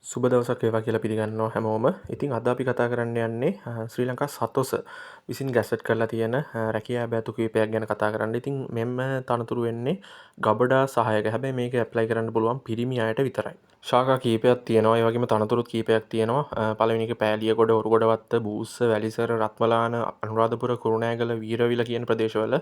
සුබ දවසක් වේවා කියලා පිළිගන්නවා හැමෝම. ඉතින් අද අපි කතා කරන්න යන්නේ ශ්‍රී ලංකා සතොස විසින් ගැසට් කරලා තියෙන රැකියා බෑතු කීපයක් ගැන කතා කරන්න. ඉතින් මෙන්න තනතුරු වෙන්නේ ගබඩා සහායක. හැබැයි මේක ඇප්ලයි කරන්න පුළුවන් පිරිමි අයට විතරයි. ශාඛා කීපයක් තියෙනවා. ඒ වගේම තනතුරුත් කීපයක් තියෙනවා. පළවෙනි එක පෑලියගොඩ, ඔරුගොඩවත්ත, බූස්ස, වැලිසර, රත්මලාන, අනුරාධපුර, කුරුණෑගල, වීරවිල කියන ප්‍රදේශවල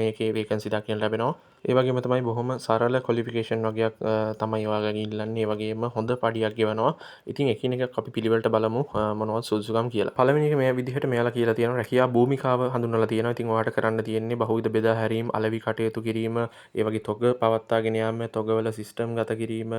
මේකේ වේකන්සි දකින්න ලැබෙනවා. ඒ වගේම තමයි බොහොම සරල ක්වොලිෆිකේෂන් වගේක් තමයි ඔයාලා ඉල්ලන්නේ. ඒ වගේම හොඳ පඩියක් ගෙවනවා. ඉතින් එකිනෙකක් අපි පිළිවෙලට බලමු මොනවද සුදුසුකම් කියලා. පළවෙනි එක මේ විදිහට මෙයාලා කියලා තියෙනවා රැකියා භූමිකාව හඳුන්වලා තියෙනවා. ඉතින් ඔයාලට කරන්න තියෙන්නේ බහුවිධ බෙදා හැරීම්, අලෙවි කටයුතු කිරීම, ඒ වගේ තොග පවත්වාගෙන යාම, තොගවල සිස්ටම් ගත කිරීම,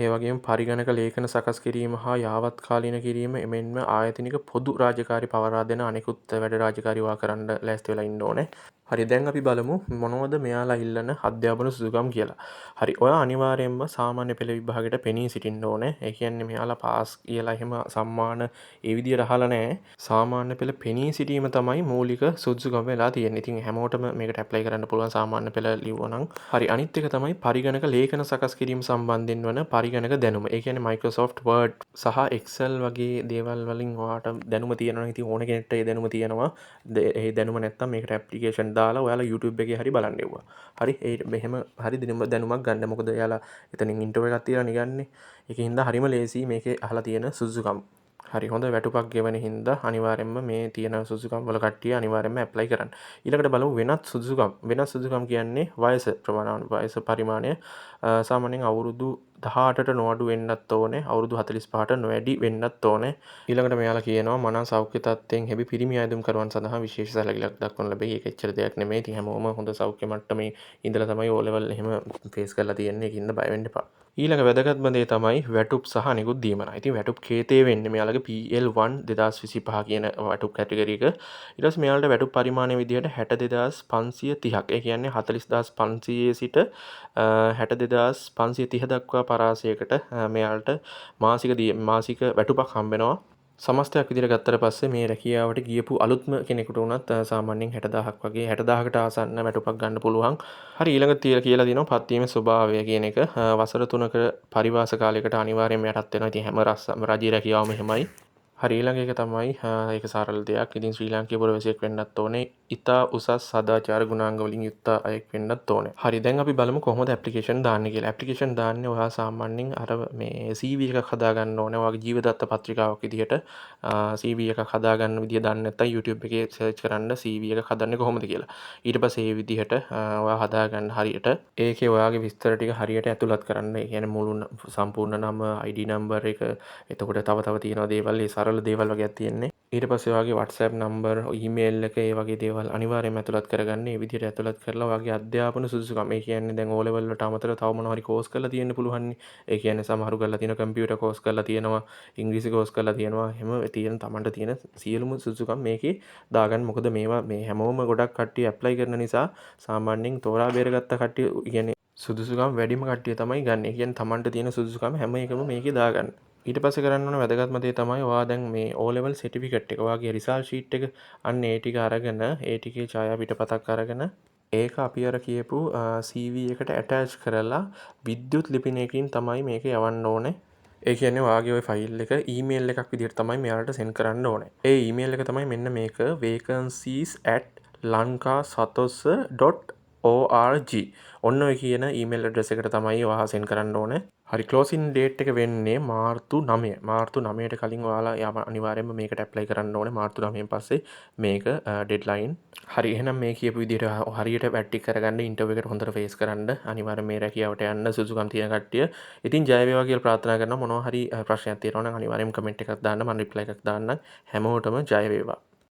ඒ වගේම පරිගණක ලේඛන සකස් කිරීම හා යාවත්කාලීන කිරීම එමෙන්ම ආයතනික පොදු රාජකාරි පවරා දෙන අනෙකුත් වැඩ රාජකාරි ඔයා කරන්න ලෑස්ති වෙලා ඉන්න ඕනේ. හරි දැන් අපි බලමු මොනවද මෙයාලා ඉල්ලන අධ්‍යාපන සුදුසුකම් කියලා. හරි ඔයා අනිවාර්යයෙන්ම සාමාන්‍ය පෙළ විභාගයට පෙනී සිටින්න ඕනේ. ඒ කියන්නේ මෙයාලා පාස් කියලා එහෙම සම්මාන ඒ විදියට අහලා නැහැ. සාමාන්‍ය පෙළ පෙනී සිටීම තමයි මූලික සුදුසුකම වෙලා තියෙන්නේ. ඉතින් හැමෝටම මේකට ඇප්ලයි කරන්න පුළුවන් සාමාන්‍ය පෙළ ලිව්වනම්. හරි අනිත් එක තමයි පරිගණක ලේඛන සකස් කිරීම සම්බන්ධයෙන් වන පරිගණක දැනුම. ඒ කියන්නේ Microsoft Word සහ Excel වගේ දේවල් වලින් ඔයාට දැනුම තියෙනවා. ඉතින් ඕන කෙනෙක්ට ඒ දැනුම තියෙනවා. ඒ දැනුම නැත්තම් මේකට ඇප්ලිකේෂන් දාලා ඔයාලා YouTube එකේ හරි බලන්න එව්වා. හරි ඒ මෙහෙම හරි දැනුමක් ගන්න. මොකද එයාලා එතනින් ඉන්ටර්විව් එකක් තියලා නිගන්නේ. ඒකින් හින්දා හරිම ලේසි මේකේ අහලා තියෙන සුදුසුකම්. හරි හොඳ වැටුපක් ගෙවන හින්දා අනිවාර්යයෙන්ම මේ තියෙන සුදුසුකම් වල කට්ටිය අනිවාර්යයෙන්ම ඇප්ලයි කරන්න. ඊළඟට බලමු වෙනත් සුදුසුකම්. වෙනත් සුදුසුකම් කියන්නේ වයස ප්‍රමාණය වයස පරිමාණය සාමාන්‍යයෙන් අවුරුදු 18ට නොඅඩු වෙන්නත් ඕනේ. අවුරුදු 45ට නොවැඩි වෙන්නත් ඕනේ. ඊළඟට මෙයාලා කියනවා මනා සෞඛ්‍ය තත්ත්වයෙන් හැබි පිරිමි අයදුම් කරවන් සඳහා විශේෂ සැලකිල්ලක් දක්වන ලැබේ. ඒක එච්චර දෙයක් නෙමෙයි. ඉතින් හැමෝම හොඳ සෞඛ්‍ය මට්ටමේ ඉඳලා තමයි O level එහෙම ෆේස් කරලා තියෙන්නේ. ඒකින්ද බය වෙන්න එපා. ඊළඟ වැදගත්ම දේ තමයි වැටුප් සහ නිකුත් දීමනයි. ඉතින් වැටුප් කේතේ වෙන්නේ මෙයාලගේ PL1 2025 කියන වැටුප් කැටගරි එක. ඊට පස්සේ මෙයාලට වැටුප් පරිමාණය විදිහට 62530ක්. ඒ කියන්නේ 40500 සිට 62530 දක්වා පරාසයකට මෙයාලට මාසික වැටුපක් හම්බ වෙනවා. සමස්තයක් විදිහට ගත්තට පස්සේ මේ රැකියාවට ගියපු අලුත්ම කෙනෙකුට උනත් සාමාන්‍යයෙන් 60000ක් වගේ 60000කට ආසන්න වැටුපක් ගන්න පුළුවන්. හරි ඊළඟ කියලා දිනවා පත්වීමේ ස්වභාවය කියන එක. වසර 3ක පරිවාස කාලයකට අනිවාර්යයෙන්ම යටත් වෙනවා. ඉතින් හැම රජයේ රැකියාවම එහෙමයි. හරි ඊළඟ එක තමයි ඒක සරල දෙයක්. ඉතින් ශ්‍රී ලාංකේය පුරවැසියෙක් වෙන්නත් ඕනේ. ඉතා උසස් සදාචාර ගුණාංග වලින් යුක්ත අයෙක් වෙන්නත් ඕනේ. හරි දැන් අපි බලමු කොහොමද ඇප්ලිකේෂන් දාන්නේ කියලා. ඇප්ලිකේෂන් දාන්නේ ඔයා සාමාන්‍යයෙන් අර මේ CV එකක් හදාගන්න ඕනේ. ඔයාගේ ජීවදත්ත පත්‍රිකාවක් විදිහට CV එකක් හදාගන්න විදිය දන්නේ නැත්නම් YouTube එකේ සර්ච් කරන්න CV එකක් හදන්නේ කොහොමද කියලා. ඊට පස්සේ මේ විදිහට ඔයා හදාගන්න හරියට ඒකේ ඔයාගේ විස්තර ටික හරියට ඇතුළත් කරන්න. ඒ කියන්නේ මුළු සම්පූර්ණ නම, ID number එක, එතකොට තව තියෙනවා දේවල්, ඒ සරල දේවල් වගේක් තියෙන්නේ. ඊට පස්සේ ඔයාගේ WhatsApp number, email එක, ඒ වගේ දේවල් අනිවාර්යයෙන්ම ඇතුළත් කරගන්න. මේ විදිහට ඇතුළත් කරලා ඔයාගේ අධ්‍යාපන සුදුසුකම්. ඒ කියන්නේ දැන් O level වලට අමතරව තව මොනවා හරි කෝස් කරලා තියෙන්න පුළුවන්. ඒ කියන්නේ සමහරු කරලා තියෙන කම්පියුටර් කෝස් කරලා තියෙනවා, ඉංග්‍රීසි කෝස් කරලා තියෙනවා. එහෙම තියෙන තමන්ට තියෙන සියලුම සුදුසුකම් මේකේ දාගන්න. මොකද මේවා මේ හැමෝම ගොඩක් කට්ටිය ඇප්ලයි කරන නිසා සාමාන්‍යයෙන් තෝරා බේරගත්ත කට්ටිය කියන්නේ සුදුසුකම් වැඩිම කට්ටිය තමයි ගන්න. ඒ කියන්නේ තමන්ට තියෙන සුදුසුකම් හැම එකම මේකේ දාගන්න. ඊට පස්සේ කරන්න ඕන වැදගත්ම දේ තමයි ඔයා දැන් මේ O level certificate එක, ඔයාගේ රිසල්ට් ෂීට් එක අන්න ඒ ටික අරගෙන ඒ ටිකේ ඡායා පිටපතක් අරගෙන ඒක අපි අර කියපු CV එකට ඇටච් කරලා විද්‍යුත් ලිපිනයකින් තමයි මේක යවන්න ඕනේ. ඒ කියන්නේ ඔයාගේ ওই ෆයිල් එක ඊමේල් එකක් විදිහට තමයි මෙයාලට සෙන්ඩ් කරන්න ඕනේ. ඒ ඊමේල් එක තමයි මෙන්න මේක vacancies@lankasatos.org. ඔන්න ඔය කියන ඊමේල් ඇඩ්‍රස් එකට තමයි ඔයා සෙන්ඩ් කරන්න ඕනේ. හරි ක්ලෝසින් ඩේට් එක වෙන්නේ මාර්තු 9. මාර්තු 9ට කලින් ඔයාලා අනිවාර්යයෙන්ම මේකට ඇප්ලයි කරන්න ඕනේ. මාර්තු 9න් පස්සේ මේක ඩෙඩ්ලයින්. හරි එහෙනම් මේ කියපු විදිහට හරියට වැට්ටි කරගන්න ඉන්ටර්විව් එකට හොඳට ෆේස් කරන්න. අනිවාර්යයෙන් මේ රැකියාවට යන්න සුදුසුකම් තියෙන කට්ටිය. ඉතින් ජය වේවා කියලා ප්‍රාර්ථනා කරනවා. මොනවා හරි ප්‍රශ්නයක් තියෙනවා නම් අනිවාර්යයෙන්ම කමෙන්ට් එකක් දාන්න. මම රිප්ලයි එකක් දාන්නම්. හැමෝටම ජය වේවා.